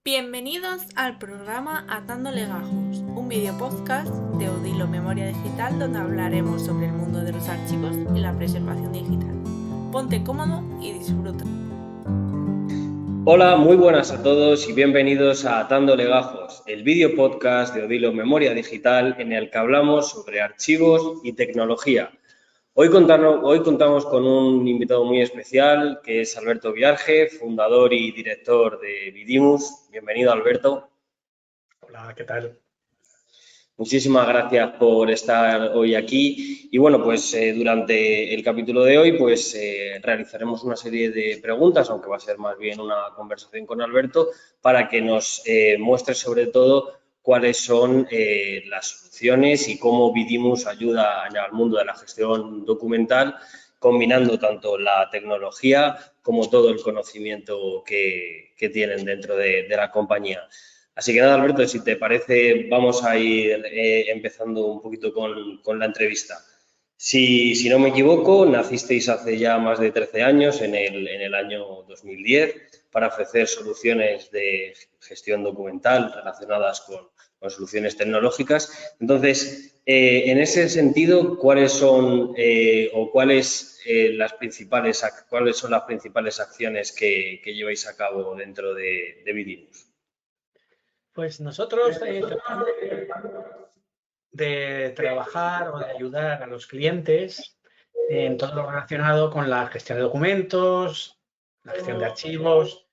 Bienvenidos al programa Atando Legajos, un video podcast de Odilo Memoria Digital donde hablaremos sobre el mundo de los archivos y la preservación digital. Ponte cómodo y disfruta. Hola, muy buenas a todos y bienvenidos a Atando Legajos, el video podcast de Odilo Memoria Digital en el que hablamos sobre archivos y tecnología. Hoy contamos con un invitado muy especial que es Alberto Viarge, fundador y director de Vidimus. Bienvenido, Alberto. Hola, ¿qué tal? Muchísimas gracias por estar hoy aquí y bueno, pues durante el capítulo de hoy pues realizaremos una serie de preguntas, aunque va a ser más bien una conversación con Alberto, para que nos muestre sobre todo cuáles son las soluciones y cómo Vidimus ayuda al mundo de la gestión documental, combinando tanto la tecnología como todo el conocimiento que tienen dentro de la compañía. Así que nada, Alberto, si te parece, vamos a ir empezando un poquito con la entrevista. Si no me equivoco, nacisteis hace ya más de 13 años, en el año 2010, para ofrecer soluciones de gestión documental relacionadas con soluciones tecnológicas. Entonces, en ese sentido, ¿cuáles son las principales acciones que lleváis a cabo dentro de Vidimus? Pues nosotros tratamos de trabajar o de ayudar a los clientes en todo lo relacionado con la gestión de documentos, la gestión de archivos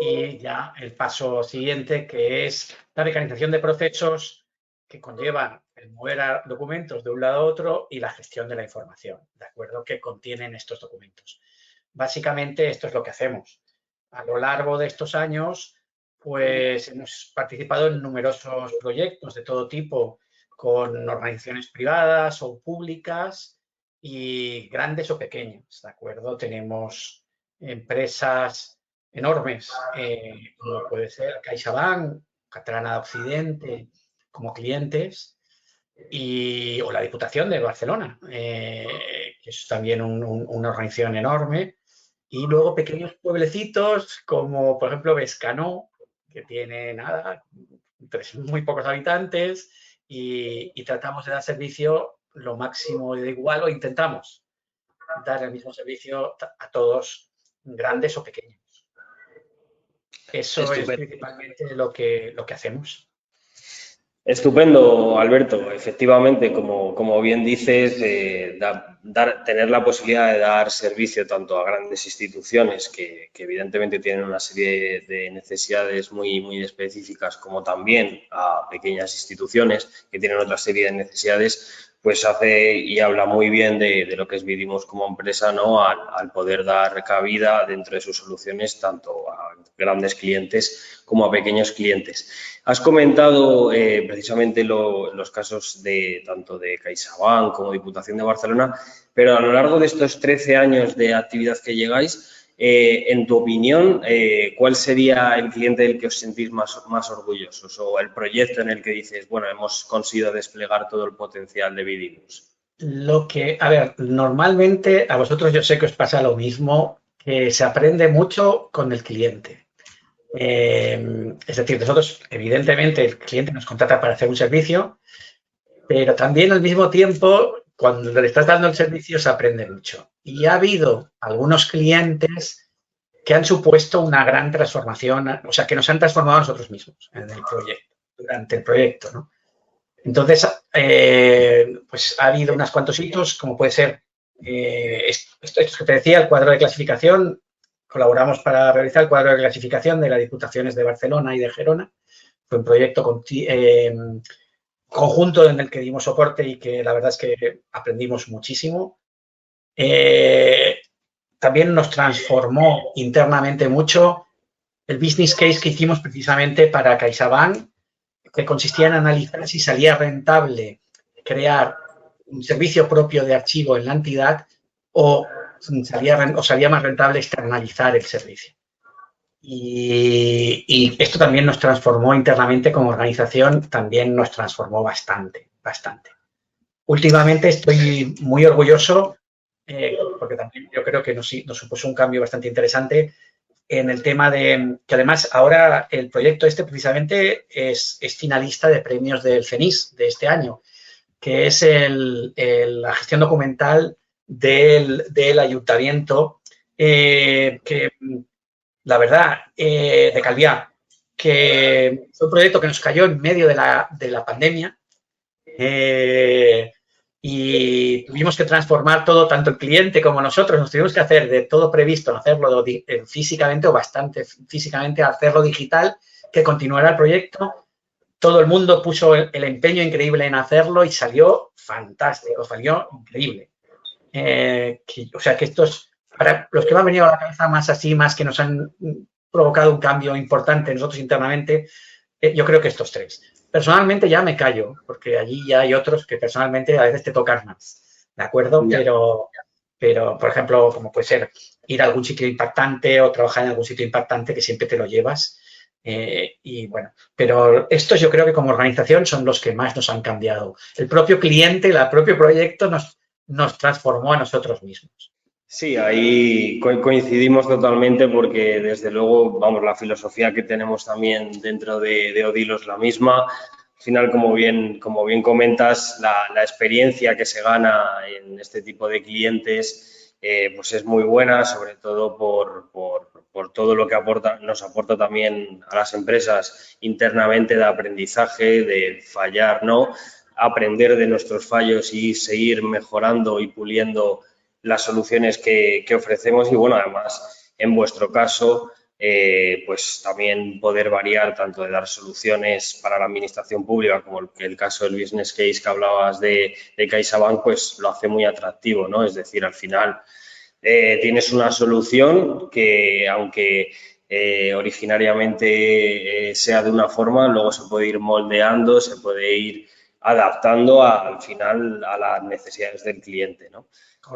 y ya el paso siguiente, que es la mecanización de procesos que conllevan el mover a documentos de un lado a otro y la gestión de la información, ¿de acuerdo?, que contienen estos documentos. Básicamente esto es lo que hacemos. A lo largo de estos años, pues hemos participado en numerosos proyectos de todo tipo con organizaciones privadas o públicas y grandes o pequeñas, ¿de acuerdo? Tenemos empresas enormes, como puede ser CaixaBank, Catalana de Occidente, como clientes, o la Diputación de Barcelona, que es también una organización enorme. Y luego pequeños pueblecitos como, por ejemplo, Bescanó, que tiene nada, muy pocos habitantes, y tratamos de dar servicio lo máximo de igual, o intentamos dar el mismo servicio a todos, grandes o pequeños. Eso es principalmente lo que hacemos. Estupendo, Alberto. Efectivamente, como bien dices, tener la posibilidad de dar servicio tanto a grandes instituciones que evidentemente tienen una serie de necesidades muy específicas, como también a pequeñas instituciones que tienen otra serie de necesidades, pues hace y habla muy bien de lo que es Vidimus como empresa, ¿no? Al poder dar cabida dentro de sus soluciones tanto a grandes clientes como a pequeños clientes. Has comentado precisamente los casos tanto de CaixaBank como Diputación de Barcelona, pero a lo largo de estos 13 años de actividad que llegáis, en tu opinión, ¿cuál sería el cliente del que os sentís más orgullosos o el proyecto en el que dices, bueno, hemos conseguido desplegar todo el potencial de Vidimus? Normalmente a vosotros yo sé que os pasa lo mismo, que se aprende mucho con el cliente. Es decir, nosotros, evidentemente, el cliente nos contrata para hacer un servicio, pero también al mismo tiempo, cuando le estás dando el servicio, se aprende mucho. Y ha habido algunos clientes que han supuesto una gran transformación, o sea, que nos han transformado a nosotros mismos en el proyecto, durante el proyecto, ¿no? Entonces, pues ha habido unos cuantos hitos, como puede ser esto que te decía, el cuadro de clasificación. Colaboramos para realizar el cuadro de clasificación de las Diputaciones de Barcelona y de Gerona. Fue un proyecto conjunto en el que dimos soporte y que la verdad es que aprendimos muchísimo. También nos transformó internamente mucho el business case que hicimos precisamente para CaixaBank, que consistía en analizar si salía rentable crear un servicio propio de archivo en la entidad o salía más rentable externalizar el servicio. Y esto también nos transformó internamente como organización, también nos transformó bastante. Últimamente estoy muy orgulloso, porque también yo creo que nos supuso un cambio bastante interesante, en el tema de que además ahora el proyecto este precisamente es finalista de premios del CENIS de este año, que es la gestión documental del ayuntamiento, que la verdad, de Calviá, que fue un proyecto que nos cayó en medio de la pandemia, y tuvimos que transformar todo, tanto el cliente como nosotros, nos tuvimos que hacer de todo previsto, hacerlo físicamente o bastante físicamente, hacerlo digital, que continuara el proyecto. Todo el mundo puso el empeño increíble en hacerlo y salió fantástico, salió increíble. O sea, que estos, para los que me han venido a la cabeza más así, más que nos han provocado un cambio importante nosotros internamente, yo creo que estos tres. Personalmente ya me callo, porque allí ya hay otros que personalmente a veces te tocan más, ¿de acuerdo? Ya. Pero, por ejemplo, como puede ser ir a algún sitio impactante o trabajar en algún sitio impactante que siempre te lo llevas. Y bueno, pero estos yo creo que como organización son los que más nos han cambiado. El propio cliente, el propio proyecto nos transformó a nosotros mismos. Sí, ahí coincidimos totalmente porque desde luego, vamos, la filosofía que tenemos también dentro de Odilo es la misma. Al final, como bien comentas, la experiencia que se gana en este tipo de clientes pues es muy buena, sobre todo por todo lo que nos aporta también a las empresas internamente de aprendizaje, de fallar, ¿no? Aprender de nuestros fallos y seguir mejorando y puliendo las soluciones que ofrecemos y, bueno, además, en vuestro caso, pues también poder variar tanto de dar soluciones para la administración pública como el caso del business case que hablabas de CaixaBank, pues lo hace muy atractivo, ¿no? Es decir, al final tienes una solución que, aunque originariamente sea de una forma, luego se puede ir moldeando, se puede ir adaptando al final a las necesidades del cliente, ¿no?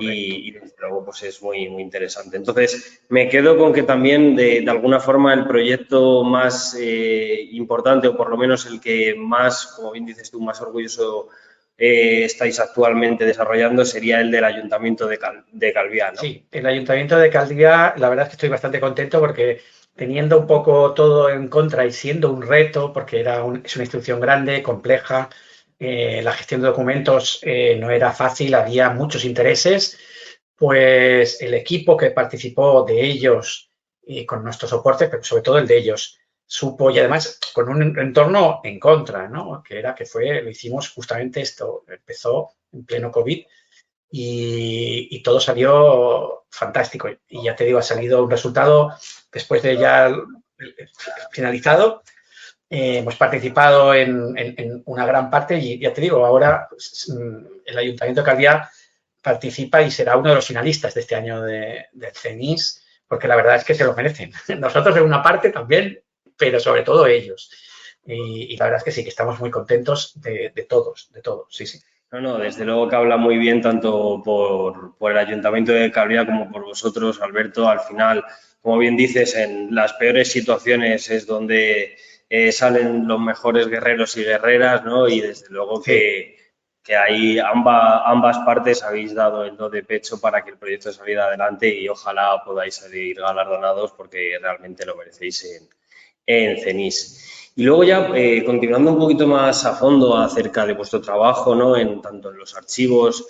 Y desde luego pues es muy, muy interesante. Entonces, me quedo con que también de alguna forma el proyecto más importante, o por lo menos el que más, como bien dices tú, más orgulloso estáis actualmente desarrollando, sería el del Ayuntamiento de Calviá, ¿no? Sí, el Ayuntamiento de Calviá, la verdad es que estoy bastante contento porque teniendo un poco todo en contra y siendo un reto, porque es una institución grande, compleja, la gestión de documentos no era fácil, había muchos intereses, pues el equipo que participó de ellos y con nuestro soporte, pero sobre todo el de ellos, supo, y además con un entorno en contra, ¿no? Lo hicimos justamente esto, empezó en pleno COVID y todo salió fantástico. Y ya te digo, ha salido un resultado después de ya finalizado. Hemos participado en una gran parte y ya te digo, ahora pues, el Ayuntamiento de Calviá participa y será uno de los finalistas de este año del CENIS, porque la verdad es que se lo merecen. Nosotros en una parte también, pero sobre todo ellos. Y la verdad es que sí, que estamos muy contentos de todos, sí, sí. No, desde luego que habla muy bien tanto por el Ayuntamiento de Calviá como por vosotros, Alberto. Al final, como bien dices, en las peores situaciones es donde salen los mejores guerreros y guerreras, ¿no? Y desde luego que ahí ambas partes habéis dado el do de pecho para que el proyecto saliera adelante y ojalá podáis salir galardonados porque realmente lo merecéis en CENIS. Y luego ya, continuando un poquito más a fondo acerca de vuestro trabajo, ¿no? Tanto en los archivos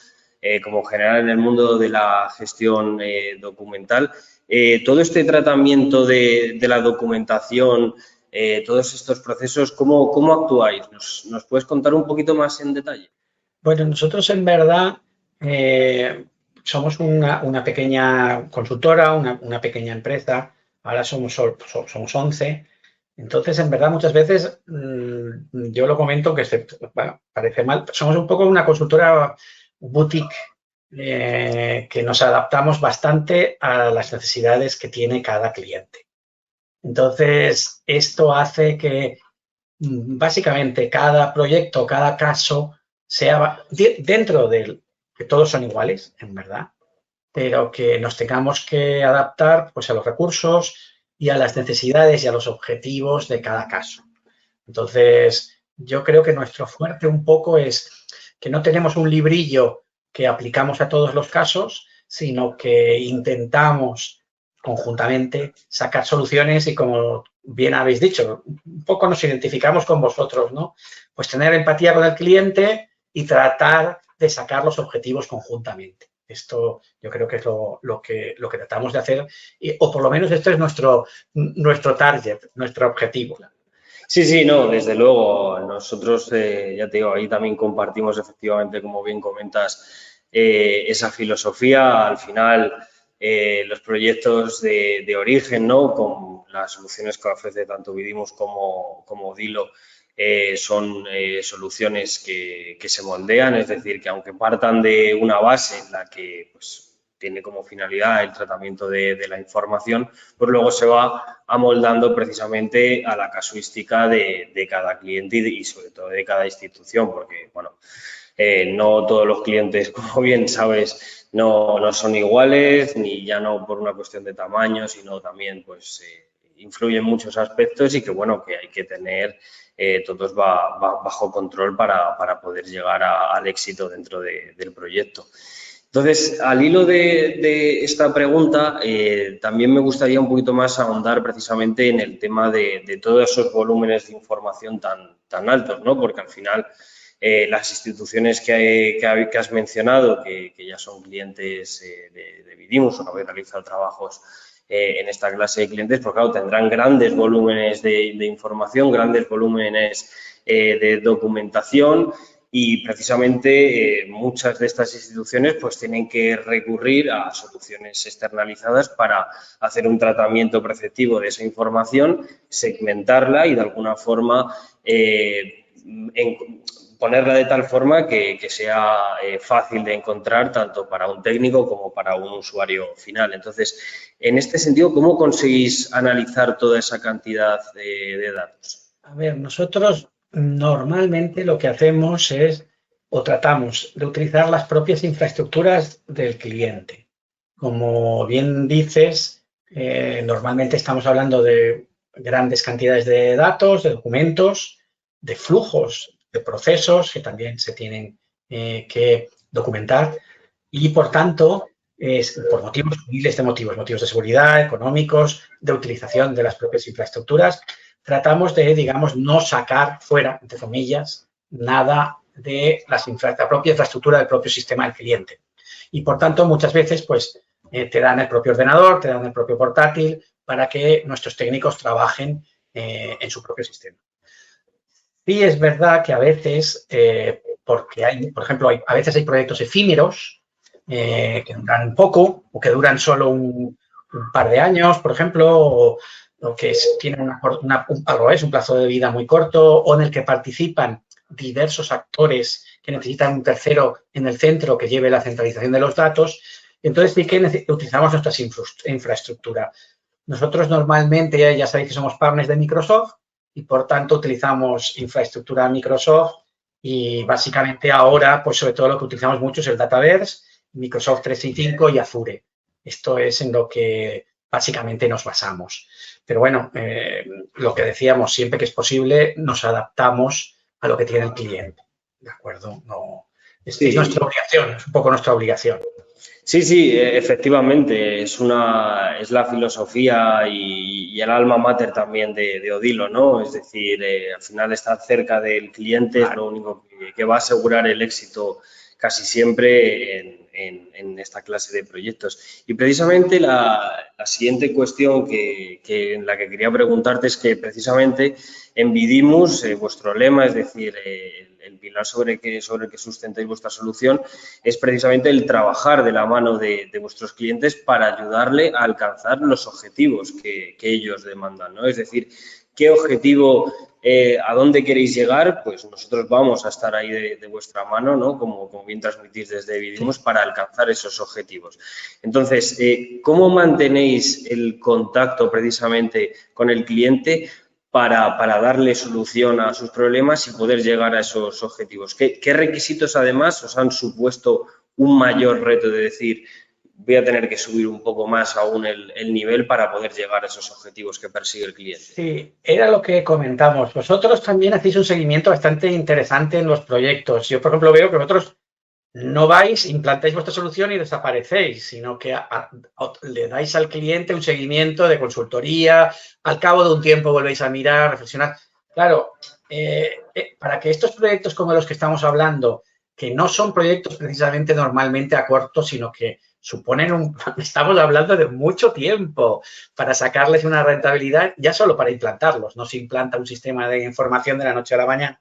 como en general en el mundo de la gestión documental, todo este tratamiento de la documentación, todos estos procesos, ¿cómo actuáis? ¿Nos puedes contar un poquito más en detalle? Bueno, nosotros en verdad somos una pequeña consultora, una pequeña empresa, ahora somos 11. Entonces, en verdad, muchas veces yo lo comento que bueno, parece mal, somos un poco una consultora boutique que nos adaptamos bastante a las necesidades que tiene cada cliente. Entonces, esto hace que básicamente cada proyecto, cada caso sea dentro del que todos son iguales, en verdad, pero que nos tengamos que adaptar pues, a los recursos y a las necesidades y a los objetivos de cada caso. Entonces, yo creo que nuestro fuerte un poco es que no tenemos un librillo que aplicamos a todos los casos, sino que intentamos conjuntamente sacar soluciones y, como bien habéis dicho, un poco nos identificamos con vosotros, ¿no? Pues tener empatía con el cliente y tratar de sacar los objetivos conjuntamente. Esto yo creo que es lo que tratamos de hacer, o por lo menos esto es nuestro target, nuestro objetivo. Sí, no, desde luego. Nosotros, ya te digo, ahí también compartimos efectivamente, como bien comentas, esa filosofía. Al final, los proyectos de origen, ¿no? Con las soluciones que ofrece tanto Vidimus como Dilo, son soluciones que se moldean, es decir, que aunque partan de una base en la que pues, tiene como finalidad el tratamiento de la información, pues luego se va amoldando precisamente a la casuística de cada cliente y sobre todo de cada institución, porque, bueno, no todos los clientes, como bien sabes, no son iguales, ni ya no por una cuestión de tamaño, sino también, pues, influyen muchos aspectos y que, bueno, que hay que tener todos bajo control para poder llegar al éxito dentro del proyecto. Entonces, al hilo de esta pregunta, también me gustaría un poquito más ahondar precisamente en el tema de todos esos volúmenes de información tan altos, ¿no? Porque al final las instituciones que has mencionado, que ya son clientes de Vidimus o que habéis realizado trabajos en esta clase de clientes, pues claro, tendrán grandes volúmenes de información, grandes volúmenes de documentación. Y precisamente muchas de estas instituciones pues tienen que recurrir a soluciones externalizadas para hacer un tratamiento preceptivo de esa información, segmentarla y de alguna forma ponerla de tal forma que sea fácil de encontrar tanto para un técnico como para un usuario final. Entonces, en este sentido, ¿cómo conseguís analizar toda esa cantidad de datos? A ver, nosotros normalmente lo que hacemos es, o tratamos de utilizar las propias infraestructuras del cliente. Como bien dices, normalmente estamos hablando de grandes cantidades de datos, de documentos, de flujos, de procesos que también se tienen que documentar y, por tanto, por miles de motivos de seguridad, económicos, de utilización de las propias infraestructuras, tratamos de, digamos, no sacar fuera, entre comillas, nada de la propia infraestructura del propio sistema del cliente. Y, por tanto, muchas veces, pues, te dan el propio ordenador, te dan el propio portátil para que nuestros técnicos trabajen en su propio sistema. Sí es verdad que a veces, porque hay, por ejemplo, a veces hay proyectos efímeros que duran poco o que duran solo un par de años, por ejemplo, o que tienen un plazo de vida muy corto, o en el que participan diversos actores que necesitan un tercero en el centro que lleve la centralización de los datos. Entonces sí que utilizamos nuestra infraestructura. Nosotros normalmente, ya sabéis que somos partners de Microsoft y, por tanto, utilizamos infraestructura Microsoft y básicamente ahora, pues sobre todo lo que utilizamos mucho es el Dataverse, Microsoft 365 y Azure. Esto es en lo que básicamente nos basamos. Pero bueno, lo que decíamos, siempre que es posible, nos adaptamos a lo que tiene el cliente. ¿De acuerdo? No, es nuestra obligación, es un poco nuestra obligación. Sí, efectivamente, es la filosofía y el alma mater también de Odilo, ¿no? Es decir, al final estar cerca del cliente es lo único que va a asegurar el éxito casi siempre en esta clase de proyectos. Y precisamente la siguiente cuestión en la que quería preguntarte es que precisamente en Vidimus, vuestro lema, es decir, el pilar sobre el que sustentáis vuestra solución, es precisamente el trabajar de la mano de vuestros clientes para ayudarle a alcanzar los objetivos que ellos demandan, ¿no? Es decir, ¿qué objetivo, a dónde queréis llegar? Pues nosotros vamos a estar ahí de vuestra mano, ¿no? Como bien transmitís desde Vidimus, para alcanzar esos objetivos. Entonces, ¿cómo mantenéis el contacto precisamente con el cliente para darle solución a sus problemas y poder llegar a esos objetivos? ¿Qué requisitos, además, os han supuesto un mayor reto de decir, voy a tener que subir un poco más aún el nivel para poder llegar a esos objetivos que persigue el cliente? Sí, era lo que comentamos. Vosotros también hacéis un seguimiento bastante interesante en los proyectos. Yo, por ejemplo, veo que vosotros no vais, implantáis vuestra solución y desaparecéis, sino que le dais al cliente un seguimiento de consultoría, al cabo de un tiempo volvéis a mirar, reflexionar. Claro, para que estos proyectos como los que estamos hablando, que no son proyectos precisamente normalmente a corto, sino que suponen estamos hablando de mucho tiempo para sacarles una rentabilidad, ya solo para implantarlos. No se implanta un sistema de información de la noche a la mañana.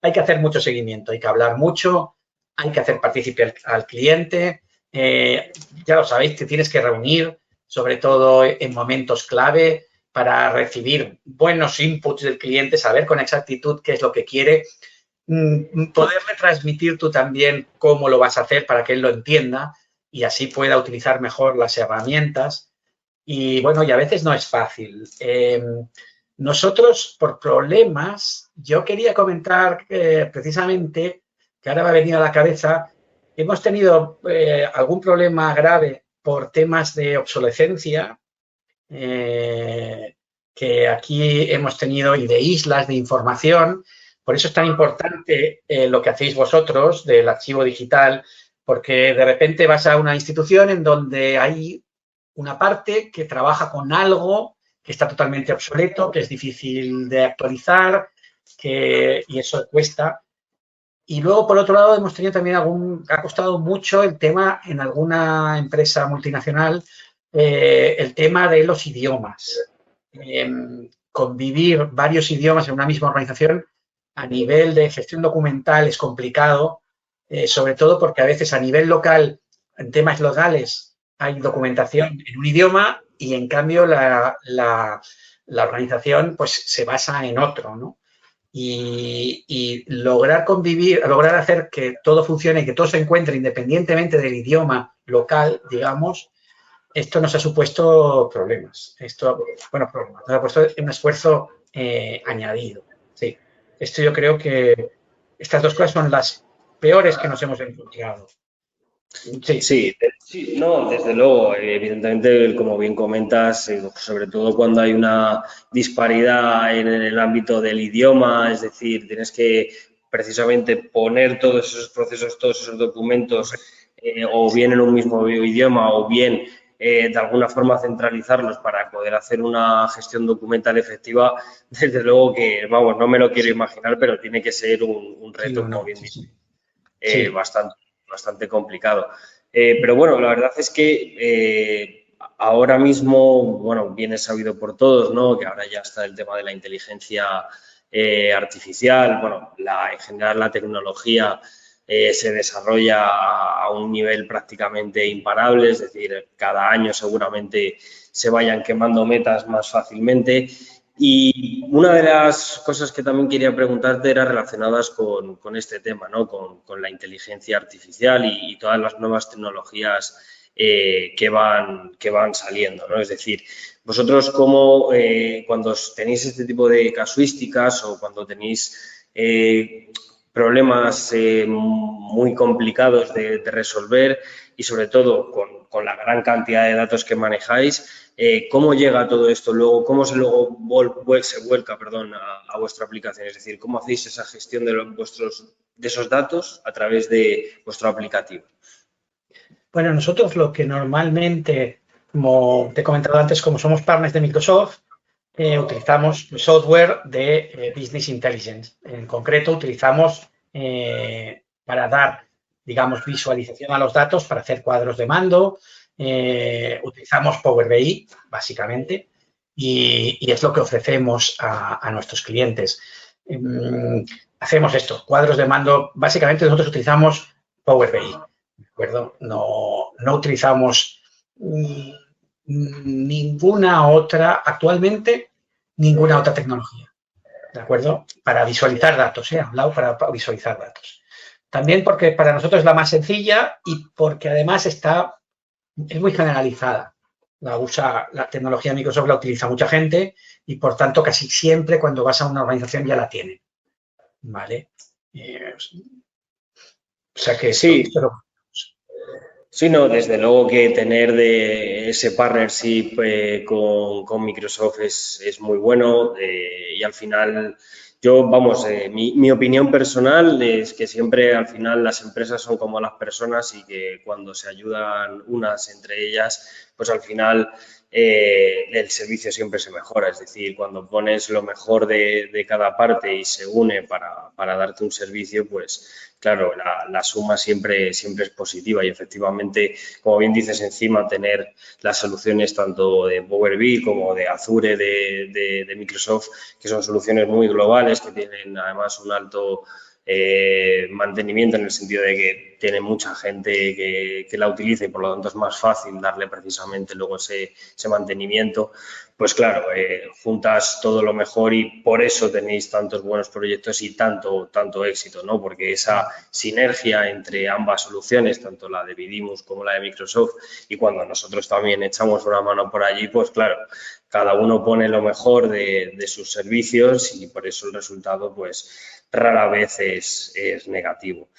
Hay que hacer mucho seguimiento, hay que hablar mucho, hay que hacer partícipe al cliente. Ya lo sabéis, te tienes que reunir, sobre todo en momentos clave, para recibir buenos inputs del cliente, saber con exactitud qué es lo que quiere, poderle transmitir tú también cómo lo vas a hacer para que él lo entienda y así pueda utilizar mejor las herramientas. Y bueno, y a veces no es fácil. Nosotros, por problemas, yo quería comentar precisamente, que ahora me ha venido a la cabeza, hemos tenido algún problema grave por temas de obsolescencia, que aquí hemos tenido, y de islas de información. Por eso es tan importante lo que hacéis vosotros del archivo digital, porque de repente vas a una institución en donde hay una parte que trabaja con algo que está totalmente obsoleto, que es difícil de actualizar, y eso cuesta. Y luego, por otro lado, hemos tenido también ha costado mucho el tema en alguna empresa multinacional, el tema de los idiomas. Convivir varios idiomas en una misma organización a nivel de gestión documental es complicado, sobre todo porque a veces a nivel local, en temas legales, hay documentación en un idioma y en cambio la organización pues se basa en otro, ¿no? Y lograr convivir, lograr hacer que todo funcione y que todo se encuentre independientemente del idioma local, digamos, esto nos ha supuesto problemas. Nos ha puesto un esfuerzo añadido. Sí, esto yo creo que estas dos cosas son las peores que nos hemos encontrado. Sí, no, desde luego, evidentemente, como bien comentas, sobre todo cuando hay una disparidad en el ámbito del idioma, es decir, tienes que precisamente poner todos esos procesos, todos esos documentos, o bien en un mismo idioma o bien de alguna forma centralizarlos para poder hacer una gestión documental efectiva, desde luego que, vamos, no me lo quiero imaginar, pero tiene que ser un reto, como bien dice, bastante complicado. Pero bueno, la verdad es que ahora mismo, bueno, bien es sabido por todos, ¿no? Que ahora ya está el tema de la inteligencia artificial, bueno, en general la tecnología se desarrolla a un nivel prácticamente imparable, es decir, cada año seguramente se vayan quemando metas más fácilmente. Y una de las cosas que también quería preguntarte era relacionadas con este tema, ¿no? Con la inteligencia artificial y todas las nuevas tecnologías que van saliendo, ¿no? Es decir, vosotros cómo, cuando tenéis este tipo de casuísticas o cuando tenéis problemas muy complicados de resolver y sobre todo con la gran cantidad de datos que manejáis, ¿cómo llega todo esto luego? ¿Cómo se vuelca a vuestra aplicación? Es decir, ¿cómo hacéis esa gestión de esos datos a través de vuestro aplicativo? Bueno, nosotros lo que normalmente, como te he comentado antes, como somos partners de Microsoft, utilizamos software de Business Intelligence. En concreto, utilizamos para dar, digamos, visualización a los datos, para hacer cuadros de mando. Utilizamos Power BI, básicamente, y es lo que ofrecemos a nuestros clientes. Hacemos esto, cuadros de mando. Básicamente, nosotros utilizamos Power BI, ¿de acuerdo? No utilizamos ninguna otra, actualmente, ninguna otra tecnología, ¿de acuerdo? Para visualizar datos, hablado para visualizar datos. También porque para nosotros es la más sencilla y porque además es muy generalizada. La tecnología de Microsoft la utiliza mucha gente y por tanto casi siempre cuando vas a una organización ya la tienen, ¿vale? O sea que sí. Sí, no, desde luego que tener ese partnership con Microsoft es muy bueno y al final Vamos, mi opinión personal es que siempre al final las empresas son como las personas y que cuando se ayudan unas entre ellas, pues al final el servicio siempre se mejora. Es decir, cuando pones lo mejor de cada parte y se une para darte un servicio, pues claro, la suma siempre es positiva y efectivamente, como bien dices, encima tener las soluciones tanto de Power BI como de Azure de Microsoft, que son soluciones muy globales, que tienen además un alto mantenimiento en el sentido de que tiene mucha gente que la utiliza y por lo tanto es más fácil darle precisamente luego ese mantenimiento. Pues claro, juntas todo lo mejor y por eso tenéis tantos buenos proyectos y tanto éxito, ¿no? Porque esa sinergia entre ambas soluciones, tanto la de Vidimus como la de Microsoft, y cuando nosotros también echamos una mano por allí, pues claro, cada uno pone lo mejor de sus servicios y por eso el resultado, pues rara vez es negativo.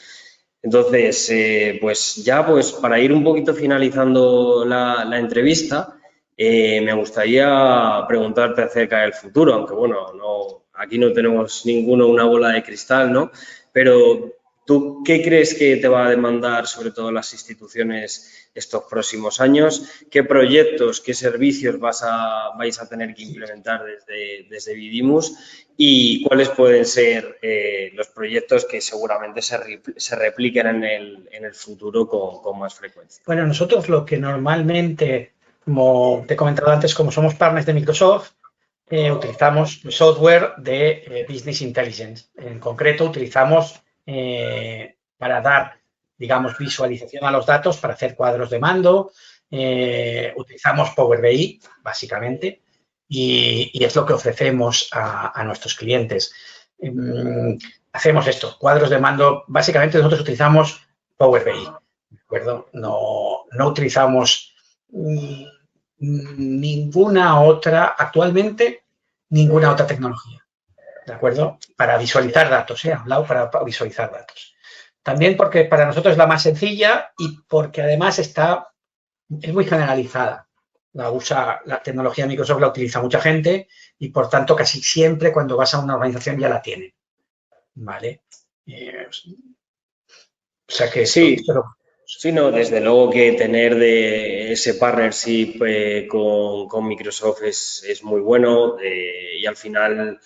Entonces, pues para ir un poquito finalizando la entrevista, me gustaría preguntarte acerca del futuro, aunque bueno, aquí no tenemos ninguno una bola de cristal, ¿no? Pero ¿tú qué crees que te va a demandar sobre todo las instituciones estos próximos años? ¿Qué proyectos, qué servicios vais a tener que implementar desde Vidimus? ¿Y cuáles pueden ser los proyectos que seguramente se repliquen en el futuro con más frecuencia? Bueno, nosotros lo que normalmente, como te he comentado antes, como somos partners de Microsoft, utilizamos software de Business Intelligence. En concreto, utilizamos para dar, digamos, visualización a los datos, para hacer cuadros de mando. Utilizamos Power BI, básicamente, y es lo que ofrecemos a nuestros clientes. Hacemos esto, cuadros de mando. Básicamente, nosotros utilizamos Power BI, ¿de acuerdo? No utilizamos ninguna otra, actualmente, ninguna otra tecnología, ¿de acuerdo? Para visualizar datos, hablado para visualizar datos. También porque para nosotros es la más sencilla y porque además es muy generalizada. La tecnología de Microsoft la utiliza mucha gente y, por tanto, casi siempre cuando vas a una organización ya la tienen, ¿vale? O sea que sí. Sí, no, desde luego que tener de ese partnership con Microsoft es muy bueno y al final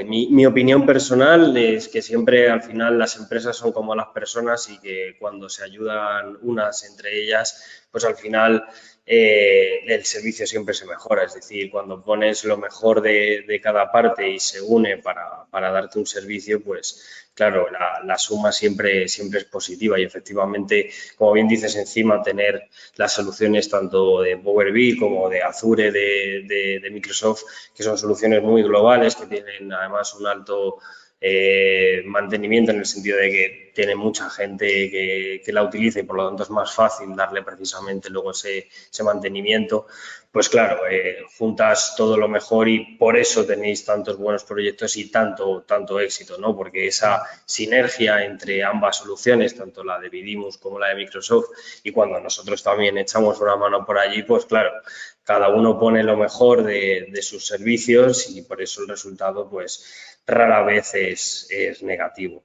mi opinión personal es que siempre al final las empresas son como las personas y que cuando se ayudan unas entre ellas, pues al final el servicio siempre se mejora. Es decir, cuando pones lo mejor de cada parte y se une para darte un servicio, pues claro, la suma siempre es positiva y efectivamente, como bien dices, encima tener las soluciones tanto de Power BI como de Azure de Microsoft, que son soluciones muy globales, que tienen además un alto mantenimiento en el sentido de que tiene mucha gente que la utiliza y por lo tanto es más fácil darle precisamente luego ese mantenimiento. Pues claro, juntas todo lo mejor y por eso tenéis tantos buenos proyectos y tanto éxito, ¿no? Porque esa sinergia entre ambas soluciones, tanto la de Vidimus como la de Microsoft, y cuando nosotros también echamos una mano por allí, pues claro, cada uno pone lo mejor de sus servicios y por eso el resultado, pues rara vez es negativo.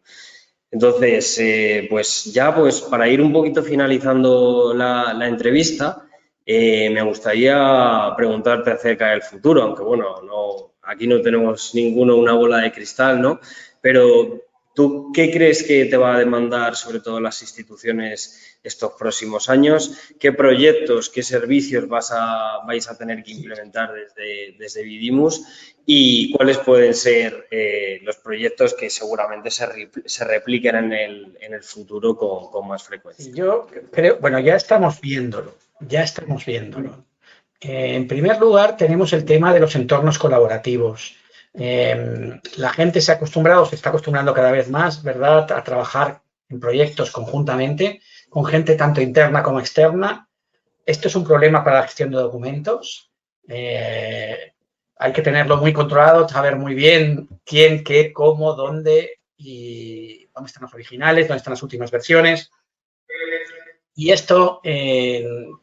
Entonces, pues para ir un poquito finalizando la entrevista, me gustaría preguntarte acerca del futuro, aunque bueno, aquí no tenemos ninguno una bola de cristal, ¿no? Pero ¿tú qué crees que te va a demandar sobre todo las instituciones estos próximos años? ¿Qué proyectos, qué servicios vais a tener que implementar desde Vidimus? ¿Y cuáles pueden ser los proyectos que seguramente se repliquen en el futuro con más frecuencia? Yo creo, bueno, ya estamos viéndolo. En primer lugar, tenemos el tema de los entornos colaborativos. La gente se está acostumbrando cada vez más, ¿verdad?, a trabajar en proyectos conjuntamente con gente tanto interna como externa. Esto es un problema para la gestión de documentos. Hay que tenerlo muy controlado, saber muy bien quién, qué, cómo, dónde y dónde están los originales, dónde están las últimas versiones. Y esto,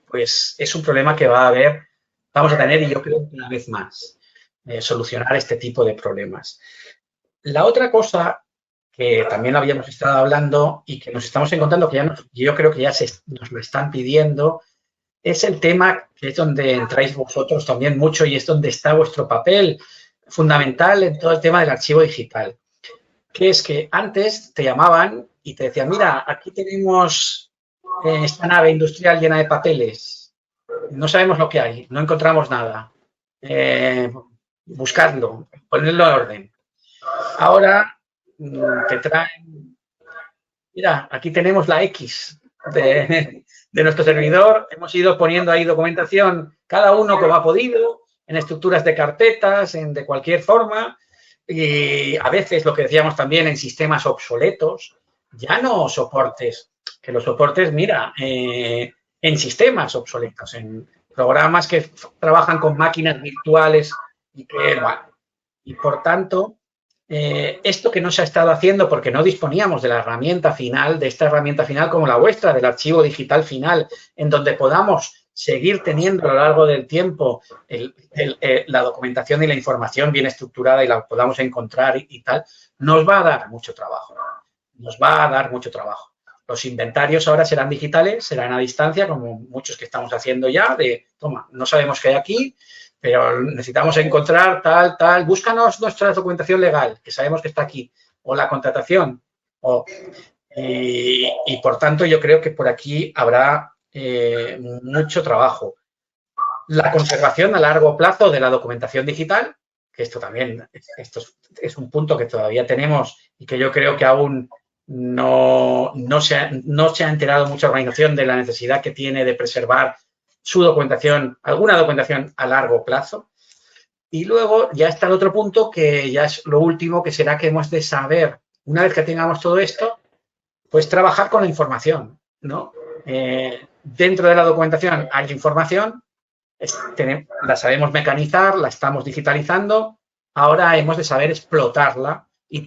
pues, es un problema que vamos a tener y yo creo que una vez más. solucionar este tipo de problemas. La otra cosa que también habíamos estado hablando y que nos estamos encontrando, que yo creo que ya nos lo están pidiendo, es el tema que es donde entráis vosotros también mucho y es donde está vuestro papel fundamental en todo el tema del archivo digital, que es que antes te llamaban y te decían, mira, aquí tenemos esta nave industrial llena de papeles, no sabemos lo que hay, no encontramos nada, buscadlo, ponedlo en orden. Ahora te traen, mira, aquí tenemos la X de nuestro servidor, hemos ido poniendo ahí documentación, cada uno como ha podido, en estructuras de carpetas, de cualquier forma, y a veces lo que decíamos también en sistemas obsoletos, ya no soportes, que los soportes, mira, en sistemas obsoletos, en programas que trabajan con máquinas virtuales y que, bueno, y por tanto, esto que no se ha estado haciendo porque no disponíamos de la herramienta final, de esta herramienta final como la vuestra, del archivo digital final, en donde podamos seguir teniendo a lo largo del tiempo la documentación y la información bien estructurada y la podamos encontrar y tal, nos va a dar mucho trabajo. Nos va a dar mucho trabajo. Los inventarios ahora serán digitales, serán a distancia, como muchos que estamos haciendo ya, de, toma, no sabemos qué hay aquí, pero necesitamos encontrar tal, búscanos nuestra documentación legal, que sabemos que está aquí, o la contratación, y por tanto yo creo que por aquí habrá mucho trabajo. La conservación a largo plazo de la documentación digital, que esto también es un punto que todavía tenemos y que yo creo que aún no se ha enterado mucha organización de la necesidad que tiene de preservar su documentación, alguna documentación a largo plazo. Y luego ya está el otro punto que ya es lo último, que será que hemos de saber, una vez que tengamos todo esto, pues trabajar con la información, ¿no? Dentro de la documentación hay información, la sabemos mecanizar, la estamos digitalizando, ahora hemos de saber explotarla y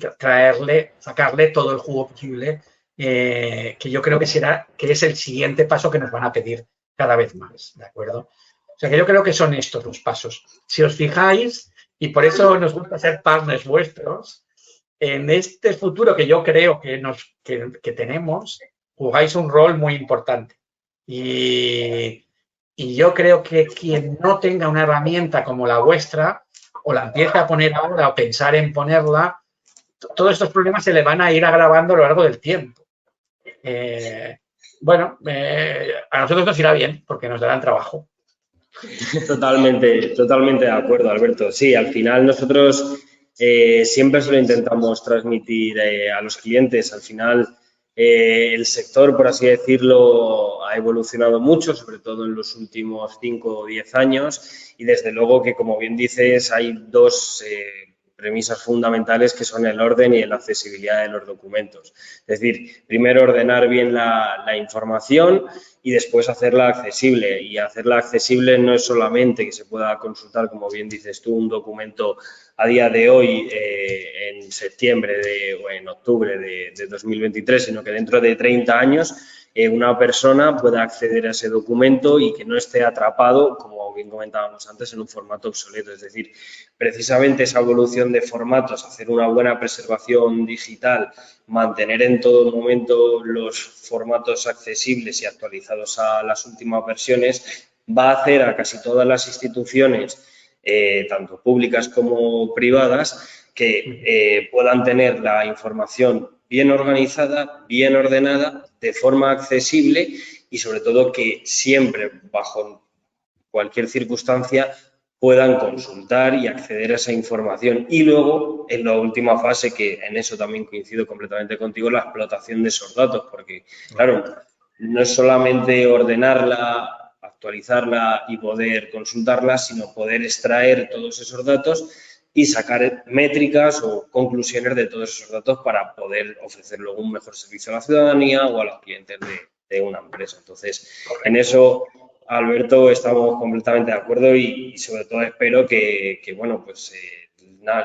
sacarle todo el jugo posible, que yo creo que es el siguiente paso que nos van a pedir cada vez más, ¿de acuerdo? O sea que yo creo que son estos los pasos. Si os fijáis, y por eso nos gusta ser partners vuestros, en este futuro que yo creo que tenemos, jugáis un rol muy importante. Y yo creo que quien no tenga una herramienta como la vuestra, o la empiece a poner ahora o pensar en ponerla, todos estos problemas se le van a ir agravando a lo largo del tiempo. A nosotros nos irá bien porque nos darán trabajo. Totalmente de acuerdo, Alberto. Sí, al final nosotros siempre se lo intentamos transmitir a los clientes. Al final el sector, por así decirlo, ha evolucionado mucho, sobre todo en los últimos 5 o 10 años, y desde luego que, como bien dices, hay dos premisas fundamentales que son el orden y la accesibilidad de los documentos. Es decir, primero ordenar bien la información y después hacerla accesible. Y hacerla accesible no es solamente que se pueda consultar, como bien dices tú, un documento a día de hoy, en septiembre o en octubre de 2023, sino que dentro de 30 años una persona pueda acceder a ese documento y que no esté atrapado, como bien comentábamos antes, en un formato obsoleto. Es decir, precisamente esa evolución de formatos, hacer una buena preservación digital, mantener en todo momento los formatos accesibles y actualizados a las últimas versiones, va a hacer a casi todas las instituciones, tanto públicas como privadas, que puedan tener la información bien organizada, bien ordenada, de forma accesible y sobre todo que siempre, bajo cualquier circunstancia, puedan consultar y acceder a esa información. Y luego, en la última fase, que en eso también coincido completamente contigo, la explotación de esos datos, porque, claro, no es solamente ordenarla, actualizarla y poder consultarla, sino poder extraer todos esos datos y sacar métricas o conclusiones de todos esos datos para poder ofrecer luego un mejor servicio a la ciudadanía o a los clientes de una empresa. Entonces, en eso, Alberto, estamos completamente de acuerdo y sobre todo espero que bueno, pues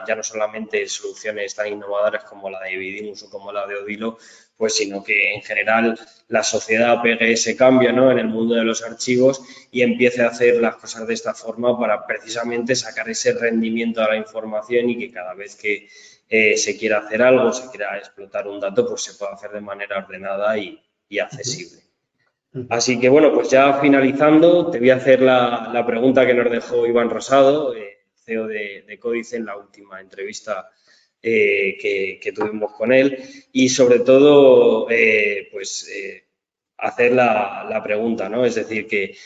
ya no solamente soluciones tan innovadoras como la de Vidimus o como la de Odilo, pues sino que en general la sociedad pegue ese cambio, ¿no?, en el mundo de los archivos y empiece a hacer las cosas de esta forma para precisamente sacar ese rendimiento a la información y que cada vez que se quiera hacer algo, se quiera explotar un dato, pues se pueda hacer de manera ordenada y accesible. Así que, bueno, pues ya finalizando, te voy a hacer la pregunta que nos dejó Iván Rosado, CEO de Códice, en la última entrevista que tuvimos con él, y sobre todo, hacer la pregunta, ¿no? Es decir, que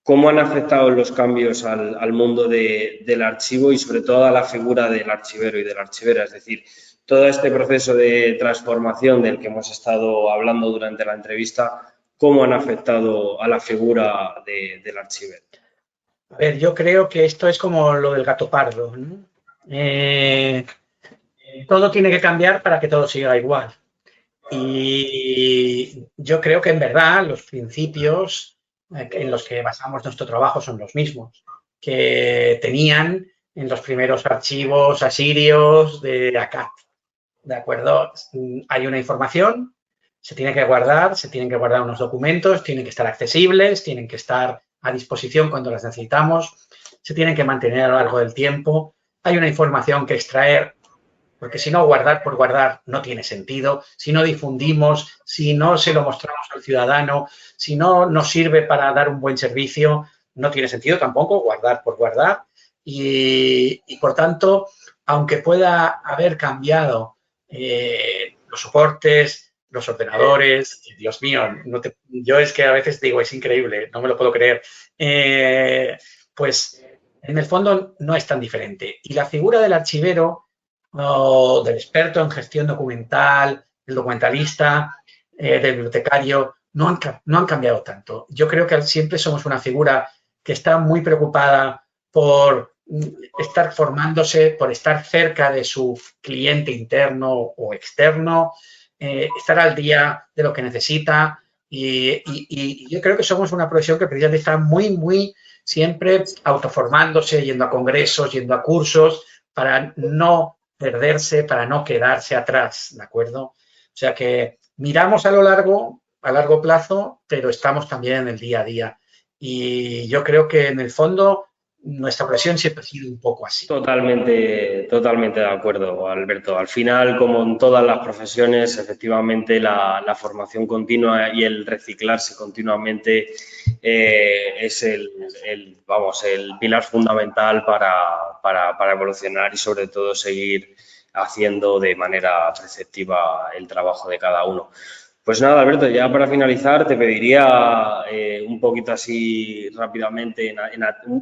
¿cómo han afectado los cambios al mundo del archivo y sobre todo a la figura del archivero y de la archivera? Es decir, todo este proceso de transformación del que hemos estado hablando durante la entrevista, ¿cómo han afectado a la figura del archivero? A ver, yo creo que esto es como lo del gato pardo, ¿no? Todo tiene que cambiar para que todo siga igual. Y yo creo que en verdad los principios en los que basamos nuestro trabajo son los mismos que tenían en los primeros archivos asirios de ACAD. ¿De acuerdo? Hay una información, se tienen que guardar unos documentos, tienen que estar accesibles, tienen que estar a disposición cuando las necesitamos, se tienen que mantener a lo largo del tiempo, hay una información que extraer, porque si no, guardar por guardar no tiene sentido, si no difundimos, si no se lo mostramos al ciudadano, si no nos sirve para dar un buen servicio, no tiene sentido tampoco guardar por guardar y por tanto, aunque pueda haber cambiado los soportes, los ordenadores, Dios mío, yo es que a veces digo, es increíble, no me lo puedo creer, pues en el fondo no es tan diferente. Y la figura del archivero o del experto en gestión documental, del documentalista, del bibliotecario, no han cambiado tanto. Yo creo que siempre somos una figura que está muy preocupada por estar formándose, por estar cerca de su cliente interno o externo, estar al día de lo que necesita y yo creo que somos una profesión que precisamente está muy siempre autoformándose, yendo a congresos, yendo a cursos para no perderse, para no quedarse atrás, ¿de acuerdo? O sea que miramos a largo plazo, pero estamos también en el día a día y yo creo que en el fondo nuestra profesión siempre ha sido un poco así. Totalmente de acuerdo, Alberto. Al final, como en todas las profesiones, efectivamente la formación continua y el reciclarse continuamente es el pilar fundamental para evolucionar y sobre todo seguir haciendo de manera preceptiva el trabajo de cada uno. Pues nada, Alberto, ya para finalizar te pediría un poquito así rápidamente,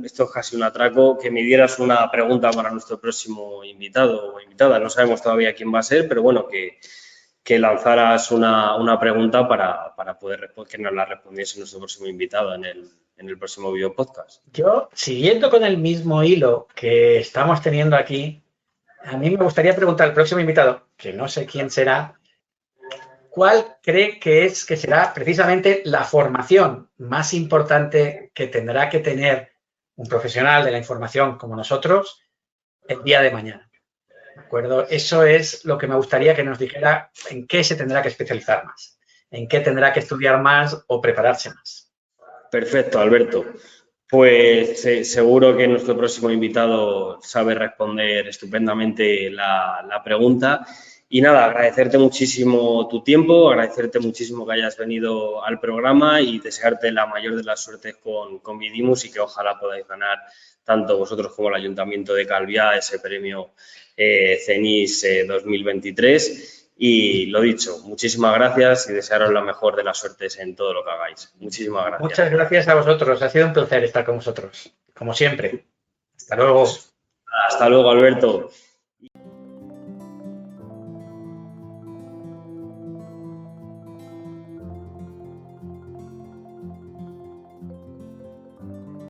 esto es casi un atraco, que me dieras una pregunta para nuestro próximo invitado o invitada. No sabemos todavía quién va a ser, pero bueno, que lanzaras una pregunta para poder que nos la respondiese nuestro próximo invitado en el próximo video podcast. Yo, siguiendo con el mismo hilo que estamos teniendo aquí, a mí me gustaría preguntar al próximo invitado, que no sé quién será, ¿cuál cree que será precisamente la formación más importante que tendrá que tener un profesional de la información como nosotros el día de mañana? ¿De acuerdo? Eso es lo que me gustaría que nos dijera en qué se tendrá que especializar más, en qué tendrá que estudiar más o prepararse más. Perfecto, Alberto. Pues seguro que nuestro próximo invitado sabe responder estupendamente la pregunta. Y nada, agradecerte muchísimo tu tiempo, agradecerte muchísimo que hayas venido al programa y desearte la mayor de las suertes con Vidimus y que ojalá podáis ganar tanto vosotros como el Ayuntamiento de Calviá ese premio CENIS 2023. Y lo dicho, muchísimas gracias y desearos la mejor de las suertes en todo lo que hagáis. Muchísimas gracias. Muchas gracias a vosotros, ha sido un placer estar con vosotros, como siempre. Hasta luego. Hasta luego, Alberto.